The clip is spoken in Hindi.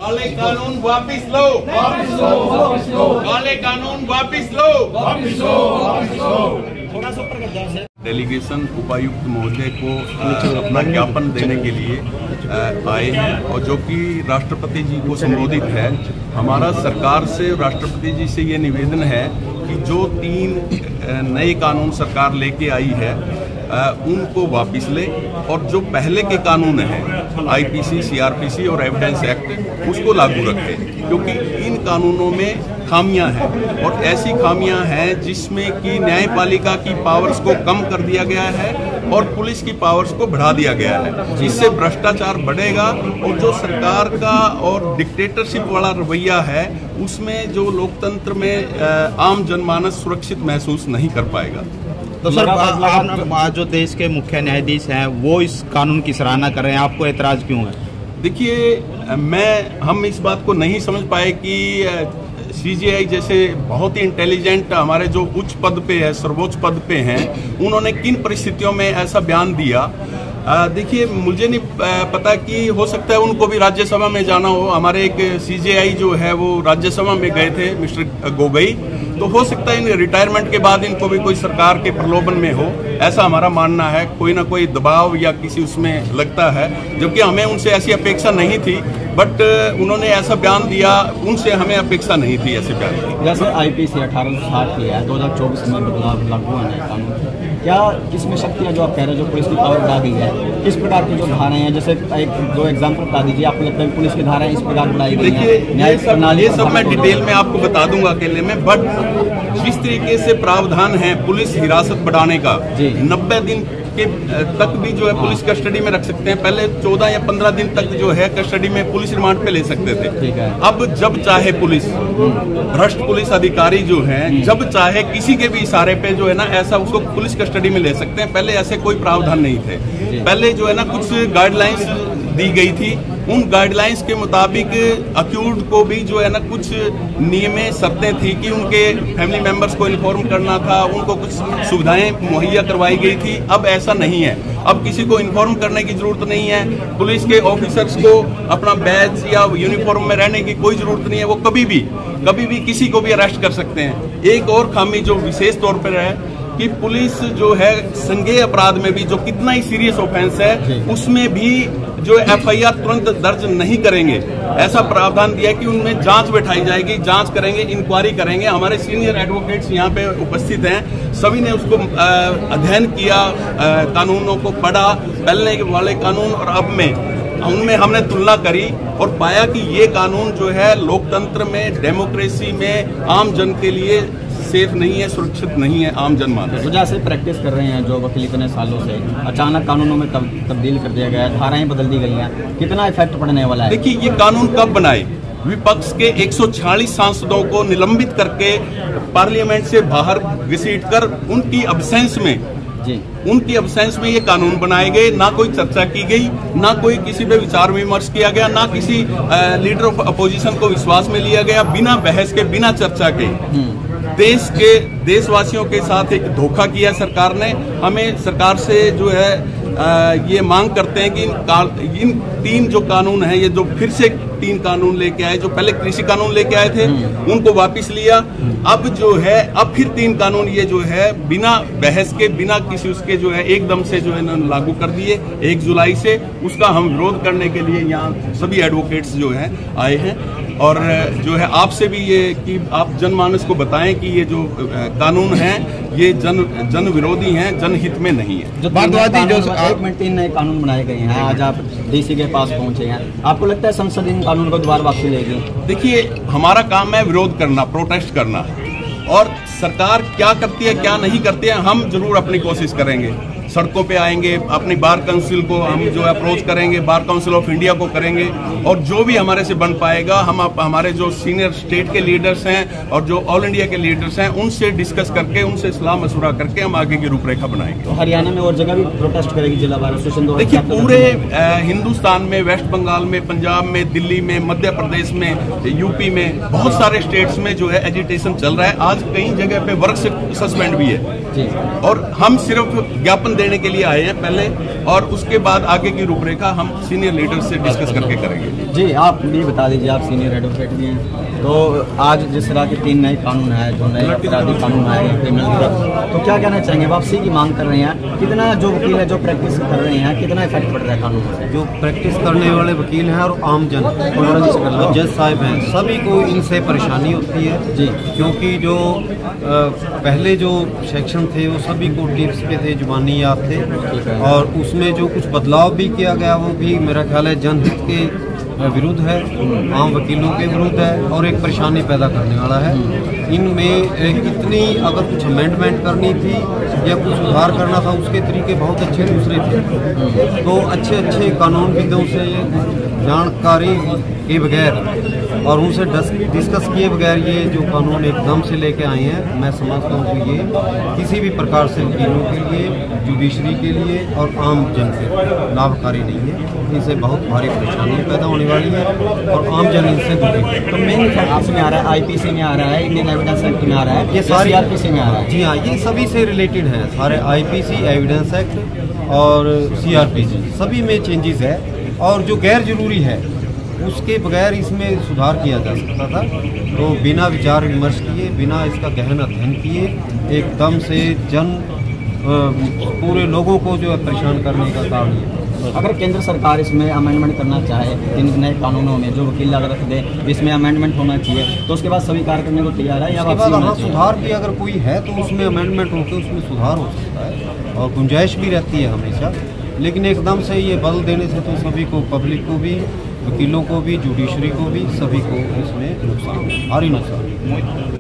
काले कानून वापिस लो, वापिस लो, वापिस लो, काले कानून वापिस लो, वापिस लो, वापिस लो। डेलीगेशन उपायुक्त महोदय को अपना ज्ञापन देने के लिए आए हैं और जो कि राष्ट्रपति जी को संबोधित है। हमारा सरकार से राष्ट्रपति जी से ये निवेदन है कि जो 3 नए कानून सरकार लेके आई है उनको वापस ले और जो पहले के कानून हैं आईपीसी, सीआरपीसी और एविडेंस एक्ट उसको लागू रखे, क्योंकि इन कानूनों में खामियां हैं और ऐसी खामियां हैं जिसमें कि न्यायपालिका की पावर्स को कम कर दिया गया है और पुलिस की पावर्स को बढ़ा दिया गया है, जिससे भ्रष्टाचार बढ़ेगा और जो सरकार का और डिक्टेटरशिप वाला रवैया है उसमें जो लोकतंत्र में आम जनमानस सुरक्षित महसूस नहीं कर पाएगा। तो सर, आप जो देश के मुख्य न्यायाधीश हैं वो इस कानून की सराहना कर रहे हैं, आपको एतराज क्यों है? देखिए, हम इस बात को नहीं समझ पाए कि सीजेआई जैसे बहुत ही इंटेलिजेंट हमारे जो उच्च पद पे है, सर्वोच्च पद पे हैं, उन्होंने किन परिस्थितियों में ऐसा बयान दिया। देखिए, मुझे नहीं पता कि हो सकता है उनको भी राज्यसभा में जाना हो। हमारे एक सीजेआई जो है वो राज्यसभा में गए थे, मिस्टर गोगोई, तो हो सकता है इन रिटायरमेंट के बाद इनको भी कोई सरकार के प्रलोभन में हो, ऐसा हमारा मानना है। कोई ना कोई दबाव या किसी उसमें लगता है, जबकि हमें उनसे ऐसी अपेक्षा नहीं थी, बट उन्होंने ऐसा बयान दिया, उनसे हमें अपेक्षा नहीं थी ऐसे बयान की। जैसे आईपीसी 1860 की है, 2024 में बदलाव लागू होने का कानून, क्या इसमें शक्तियाँ जो आप कह रहे हैं, जो पुलिस की पावर बढ़ा गई है, किस प्रकार की जो धाराएं हैं, जैसे एक 2 एग्जाम्पल बता दीजिए, आपको लगता है पुलिस की धाराएं इस प्रकार बढ़ाई गई हैं? देखिए, ये सब मैं डिटेल में आपको बता दूंगा अकेले में, बट जिस तरीके से प्रावधान है पुलिस हिरासत बढ़ाने का, 90 दिन के तक भी जो है पुलिस कस्टडी में रख सकते हैं। पहले 14 या 15 दिन तक जो है कस्टडी में पुलिस रिमांड पे ले सकते थे। अब जब चाहे पुलिस, भ्रष्ट पुलिस अधिकारी जो हैं, जब चाहे किसी के भी इशारे पे जो है ना ऐसा उसको पुलिस कस्टडी में ले सकते हैं। पहले ऐसे कोई प्रावधान नहीं थे। पहले जो है ना कुछ गाइडलाइंस दी गई थी, उन गाइडलाइंस के मुताबिक अक्यूज्ड को भी जो है ना कुछ नियमें शर्तें थी कि उनके फैमिली मेंबर्स को इन्फॉर्म करना था, उनको कुछ सुविधाएं मुहैया करवाई गई थी। अब ऐसा नहीं है, अब किसी को इन्फॉर्म करने की जरूरत नहीं है। पुलिस के ऑफिसर्स को अपना बैज या यूनिफॉर्म में रहने की कोई जरूरत नहीं है, वो कभी भी किसी को भी अरेस्ट कर सकते हैं। एक और खामी जो विशेष तौर पर है कि पुलिस जो है संज्ञेय अपराध में भी, जो कितना ही सीरियस ऑफेंस है, उसमें भी जो एफआईआर तुरंत दर्ज नहीं करेंगे। ऐसा प्रावधान दिया है कि उनमें जांच बैठाई जाएगी, जांच करेंगे, इंक्वायरी करेंगे। हमारे सीनियर एडवोकेट्स यहाँ पे उपस्थित हैं, सभी ने उसको अध्ययन किया, कानूनों को पढ़ा, पहले वाले कानून और अब में, उनमें हमने तुलना करी और पाया कि ये कानून जो है लोकतंत्र में, डेमोक्रेसी में आम जन के लिए सेफ नहीं है, सुरक्षित नहीं है आम जनमानस। वजह से प्रैक्टिस कर रहे हैं जो वकील इतने सालों से, अचानक कानूनों में तब्दील कर दिया गया है, धाराएं बदल दी गई हैं, कितना इफेक्ट पड़ने वाला है? देखिए, ये कानून कब बनाए? विपक्ष के 146 सांसदों को निलंबित करके पार्लियामेंट से बाहर घसीटकर उनकी अब्सेंस में ये कानून बनाए गए। ना कोई चर्चा की गई, ना कोई किसी पे विचार विमर्श किया गया, ना किसी लीडर ऑफ अपोजिशन को विश्वास में लिया गया। बिना बहस के, बिना चर्चा के देशवासियों के साथ एक धोखा किया सरकार ने। हमें सरकार से जो है ये मांग करते हैं कि इन 3 जो कानून हैं, ये जो फिर से 3 कानून लेके आए, जो पहले कृषि कानून लेके आए थे उनको वापस लिया, अब जो है अब फिर 3 कानून ये जो है बिना बहस के, बिना किसी उसके जो है एकदम से जो है लागू कर दिए 1 जुलाई से। उसका हम विरोध करने के लिए यहाँ सभी एडवोकेट्स जो हैं आए हैं और जो है आपसे भी ये कि आप जनमानस को बताएं कि ये जो कानून हैं ये जन विरोधी हैं, जनहित में नहीं है। जो 3 नए कानून बनाए गए हैं, आज आप डीसी के पास पहुंचे हैं, आपको लगता है संसद इन कानून को दोबारा वापसी लेगी? देखिए, हमारा काम है विरोध करना, प्रोटेस्ट करना, और सरकार क्या करती है क्या नहीं करती है हम जरूर अपनी कोशिश करेंगे। सड़कों पे आएंगे, अपनी बार काउंसिल को हम जो है अप्रोच करेंगे, बार काउंसिल ऑफ इंडिया को करेंगे, और जो भी हमारे से बन पाएगा हम हमारे जो सीनियर स्टेट के लीडर्स हैं और जो ऑल इंडिया के लीडर्स हैं उनसे डिस्कस करके, उनसे सलाह मशवरा करके हम आगे की रूपरेखा बनाएंगे। तो हरियाणा में और जगह भी प्रोटेस्ट करेगी जिला बार एसोसिएशन? देखिए, पूरे हिंदुस्तान में, वेस्ट बंगाल में, पंजाब में, दिल्ली में, मध्य प्रदेश में, यूपी में, बहुत सारे स्टेट्स में जो है एजिटेशन चल रहा है। आज कई जगह पे वर्क सस्पेंड भी है और हम सिर्फ ज्ञापन देने के लिए आए हैं पहले, और उसके बाद आगे की रूपरेखा हम सीनियर लीडर्स से डिस्कस करके करेंगे। जी, आप भी बता दीजिए, आप सीनियर एडवोकेट भी हैं, तो आज जिस तरह के 3 नए कानून है, जो नए अपराधी कानून आए हैं क्रिमिनल, तो क्या कहना चाहेंगे? वापसी की मांग कर रहे हैं, कितना जो वकील है जो प्रैक्टिस कर रहे हैं, कितना इफेक्ट पड़ रहा है कानून से? जो प्रैक्टिस करने वाले वकील हैं और आम जन, जज साहब हैं, सभी को इनसे परेशानी होती है जी, क्योंकि जो पहले जो सेक्शन थे वो सभी को टिप्स पे थे, जुबानी याद थे, और उसमें जो कुछ बदलाव भी किया गया वो भी मेरा ख्याल है जनहित के विरुद्ध है, आम वकीलों के विरुद्ध है और एक परेशानी पैदा करने वाला है। इनमें इतनी अगर कुछ अमेंडमेंट करनी थी या कुछ सुधार करना था, उसके तरीके बहुत अच्छे दूसरे थे, तो अच्छे कानूनविदों से जानकारी के बगैर और उनसे डिस्कस किए बगैर ये जो कानून एकदम से लेके आए हैं, मैं समझता हूँ कि ये किसी भी प्रकार से वकीलों के लिए, जुडिशरी के लिए और आम जन के लाभकारी नहीं है। इनसे बहुत भारी परेशानी पैदा होने वाली है और आम जन इनसे दुखी है। तो मेन फैक्ट में आ रहा है, आईपीसी में आ रहा है, इंडियन एविडेंस एक्ट में आ रहा है, ये सारी सीआरपीसी में आ रहा है। जी हाँ, ये सभी से रिलेटेड हैं, सारे आईपीसी, एविडेंस एक्ट और सीआरपीसी, सभी में चेंजेस है, और जो गैर जरूरी है उसके बगैर इसमें सुधार किया जा सकता था। तो बिना विचार विमर्श किए, बिना इसका गहन अध्ययन किए, एकदम से पूरे लोगों को जो है परेशान करने का काम है। अगर केंद्र सरकार इसमें अमेंडमेंट करना चाहे, इन नए कानूनों में जो वकील अगर रख दे इसमें अमेंडमेंट होना चाहिए, तो उसके बाद स्वीकार करने को तैयार है या उसके बाद हाँ, सुधार भी अगर कोई है तो उसमें अमेंडमेंट होकर उसमें सुधार हो सकता है और गुंजाइश भी रहती है हमेशा। लेकिन एकदम से ये बल देने से तो सभी को, पब्लिक को भी, वकीलों को भी, जुडिशरी को भी, सभी को इसमें नुकसान, भारी नुकसान।